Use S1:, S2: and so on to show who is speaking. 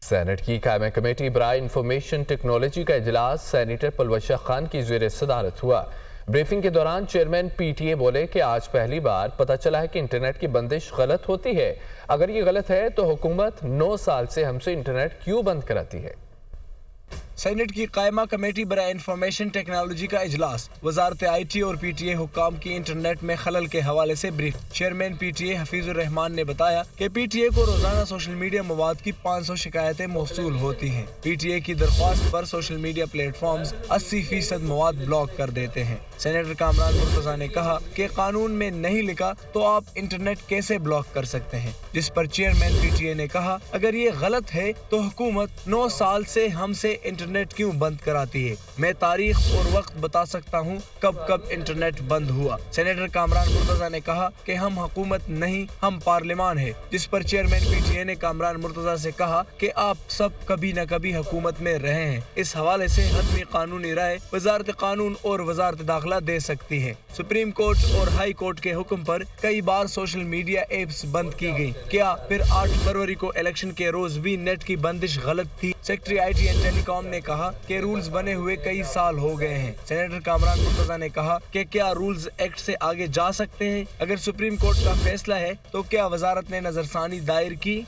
S1: Saint کی قائمہ committee برائے انفارمیشن ٹیکنالوجی کا اجلاس سینیٹر پلوشہ خان کی زیر صدارت ہوا۔ بریفنگ کے دوران چیئرمین پی ٹی اے بولے کہ آج پہلی بار پتہ چلا ہے کہ انٹرنیٹ کی بندش غلط ہوتی ہے۔ اگر یہ غلط ہے تو حکومت 9 سال سے ہم سے انٹرنیٹ کیوں بند کراتی ہے؟
S2: سینٹ کی قائمہ کمیٹی برائے انفارمیشن ٹیکنالوجی کا اجلاس وزارت آئی ٹی اور پی ٹی اے حکام کی انٹرنیٹ میں خلل کے حوالے سے brief. Chairman P T A Hafeez ur Rehman نے بتایا کہ پی ٹی اے کو روزانہ سوشل میڈیا مواد کی 500 شکایتیں موصول ہوتی ہیں۔ پی ٹی اے کی درخواست پر سوشل میڈیا پلیٹ فارمز 80% مواد بلاک کر دیتے ہیں۔ سینیٹر کامران مرتضیٰ نے کہا کہ قانون میں نہیں لکھا تو آپ انٹرنیٹ کیسے بلاک کر سکتے ہیں، جس پر چیئرمین پی ٹی اے نے کہا اگر یہ غلط ہے تو حکومت 9 سال سے ہم سے انٹرنیٹ کیوں بند کراتی ہے؟ میں تاریخ اور وقت بتا سکتا ہوں کب انٹرنیٹ بند ہوا۔ سینیٹر کامران مرتضیٰ نے کہا کہ ہم حکومت نہیں، ہم پارلیمان ہے، جس پر چیئرمین پی ٹی اے نے کامران مرتضیٰ سے کہا کہ آپ سب کبھی نہ کبھی حکومت میں رہے ہیں۔ اس حوالے سے حتمی قانونی رائے وزارت قانون اور وزارت داخلہ دے سکتی ہے۔ سپریم کورٹ اور ہائی کورٹ کے حکم پر کئی بار سوشل میڈیا ایپس بند کی گئی۔ کیا پھر 8 فروری کو الیکشن کے روز بھی نیٹ کی بندش غلط تھی؟ سیکرٹری آئی ٹی اینڈ ٹیلی کام نے کہا کہ رولز بنے ہوئے کئی سال ہو گئے ہیں۔ سینیٹر کامران مرتضیٰ نے کہا کہ کیا رولز ایکٹ سے آگے جا سکتے ہیں؟ اگر سپریم کورٹ کا فیصلہ ہے تو کیا وزارت نے نظرثانی دائر کی؟